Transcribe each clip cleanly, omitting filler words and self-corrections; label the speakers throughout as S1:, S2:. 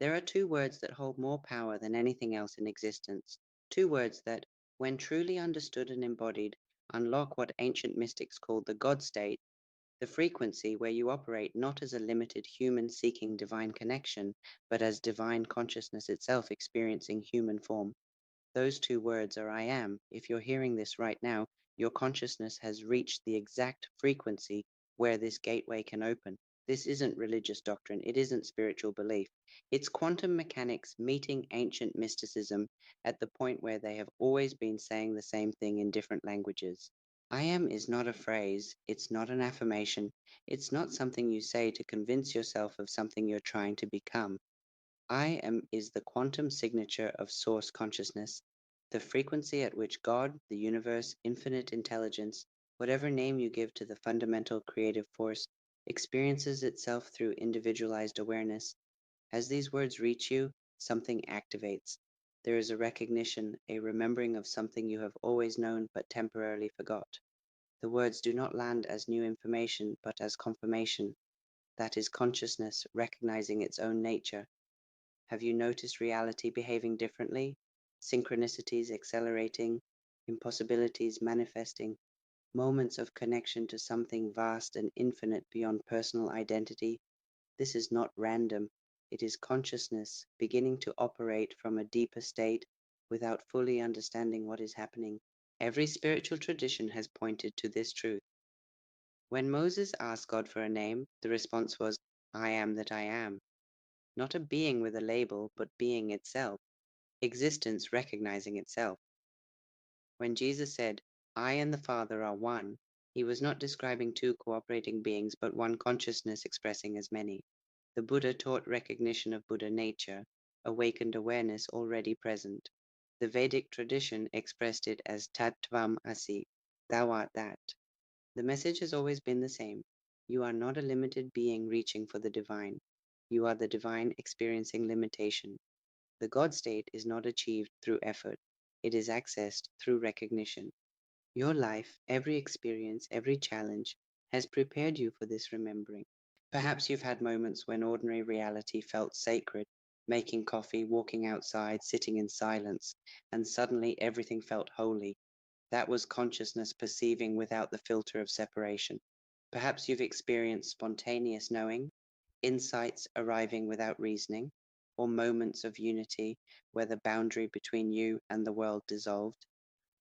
S1: There are two words that hold more power than anything else in existence. Two words that, when truly understood and embodied, unlock what ancient mystics called the God state, the frequency where you operate not as a limited human seeking divine connection, but as divine consciousness itself experiencing human form. Those two words are I am. If you're hearing this right now, your consciousness has reached the exact frequency where this gateway can open. This isn't religious doctrine, it isn't spiritual belief. It's quantum mechanics meeting ancient mysticism at the point where they have always been saying the same thing in different languages. I am is not a phrase, it's not an affirmation, it's not something you say to convince yourself of something you're trying to become. I am is the quantum signature of source consciousness, the frequency at which God, the universe, infinite intelligence, whatever name you give to the fundamental creative force, experiences itself through individualized awareness. As these words reach you, something activates. There is a recognition, a remembering of something you have always known but temporarily forgot. The words do not land as new information but as confirmation. That is consciousness recognizing its own nature. Have you noticed reality behaving differently? Synchronicities accelerating, impossibilities manifesting, moments of connection to something vast and infinite beyond personal identity? This is not random. It is consciousness beginning to operate from a deeper state without fully understanding what is happening. Every spiritual tradition has pointed to this truth. When Moses asked God for a name, the response was, I am that I am. Not a being with a label, but being itself, existence recognizing itself. When Jesus said, I and the Father are one, he was not describing two cooperating beings, but one consciousness expressing as many. The Buddha taught recognition of Buddha nature, awakened awareness already present. The Vedic tradition expressed it as Tat Tvam Asi, thou art that. The message has always been the same. You are not a limited being reaching for the divine. You are the divine experiencing limitation. The God state is not achieved through effort, it is accessed through recognition. Your life, every experience, every challenge, has prepared you for this remembering. Perhaps you've had moments when ordinary reality felt sacred, making coffee, walking outside, sitting in silence, and suddenly everything felt holy. That was consciousness perceiving without the filter of separation. Perhaps you've experienced spontaneous knowing, insights arriving without reasoning, or moments of unity where the boundary between you and the world dissolved,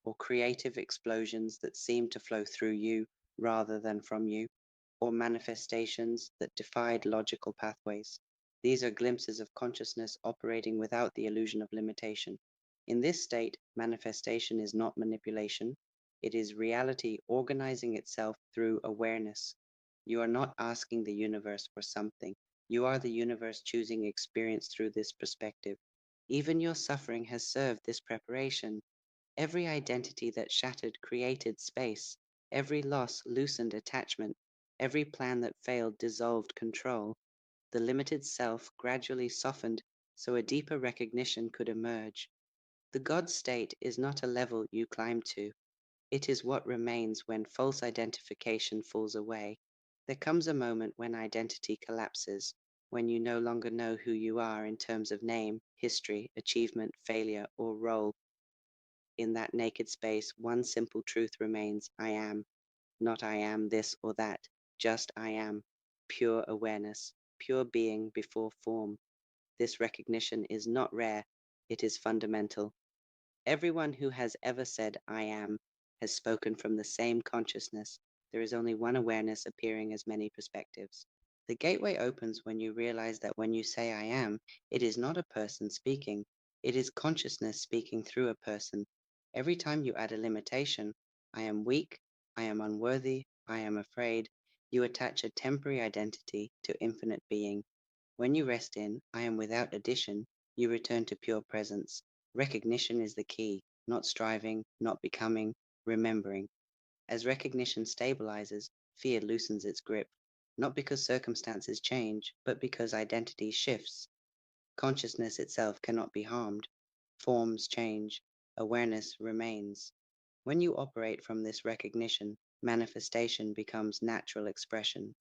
S1: or creative explosions that seemed to flow through you rather than from you, or manifestations that defied logical pathways. These are glimpses of consciousness operating without the illusion of limitation. In this state, manifestation is not manipulation, it is reality organizing itself through awareness. You are not asking the universe for something, you are the universe choosing experience through this perspective. Even your suffering has served this preparation. Every identity that shattered created space, every loss loosened attachment, every plan that failed dissolved control. The limited self gradually softened so a deeper recognition could emerge. The God state is not a level you climb to, it is what remains when false identification falls away. There comes a moment when identity collapses, when you no longer know who you are in terms of name, history, achievement, failure, or role. In that naked space, one simple truth remains: I am. Not I am this or that, just I am. Pure awareness, pure being before form. This recognition is not rare, it is fundamental. Everyone who has ever said I am has spoken from the same consciousness. There is only one awareness appearing as many perspectives. The gateway opens when you realize that when you say I am, it is not a person speaking, it is consciousness speaking through a person. Every time you add a limitation, I am weak, I am unworthy, I am afraid, you attach a temporary identity to infinite being. When you rest in I am without addition, you return to pure presence. Recognition is the key, not striving, not becoming, remembering. As recognition stabilizes, fear loosens its grip, not because circumstances change, but because identity shifts. Consciousness itself cannot be harmed. Forms change, awareness remains. When you operate from this recognition, manifestation becomes natural expression.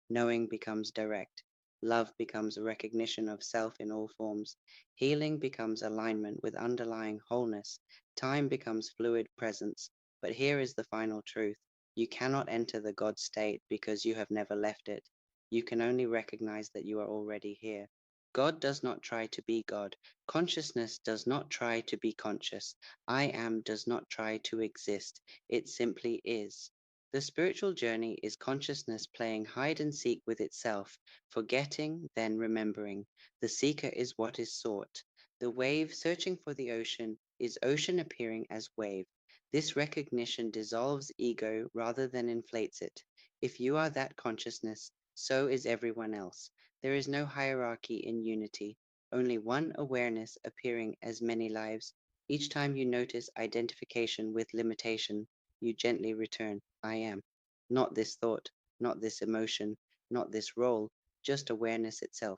S1: Knowing becomes direct. Love becomes a recognition of self in all forms. Healing becomes alignment with underlying wholeness. Time becomes fluid presence. But here is the final truth. You cannot enter the God state because you have never left it. You can only recognize that you are already here. God does not try to be God. Consciousness does not try to be conscious. I am does not try to exist. It simply is. The spiritual journey is consciousness playing hide and seek with itself, forgetting, then remembering. The seeker is what is sought. The wave searching for the ocean is ocean appearing as wave. This recognition dissolves ego rather than inflates it. If you are that consciousness, so is everyone else. There is no hierarchy in unity, only one awareness appearing as many lives. Each time you notice identification with limitation, you gently return, I am. Not this thought, not this emotion, not this role, just awareness itself.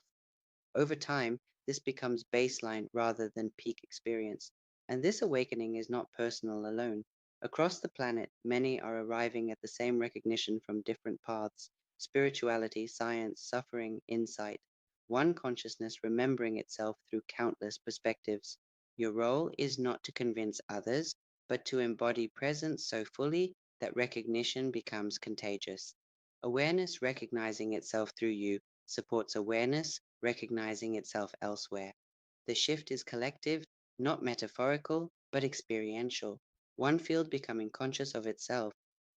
S1: Over time, this becomes baseline rather than peak experience. And this awakening is not personal alone. Across the planet, many are arriving at the same recognition from different paths: spirituality, science, suffering, insight. One consciousness remembering itself through countless perspectives. Your role is not to convince others, but to embody presence so fully that recognition becomes contagious. Awareness recognizing itself through you supports awareness recognizing itself elsewhere. The shift is collective, not metaphorical, but experiential. One field becoming conscious of itself.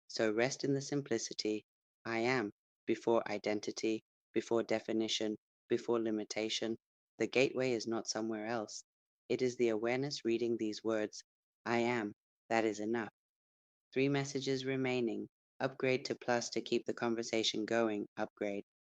S1: So rest in the simplicity. I am, before identity, before definition, before limitation. The gateway is not somewhere else. It is the awareness reading these words. I am. That is enough. 3 messages remaining. Upgrade to plus to keep the conversation going. Upgrade.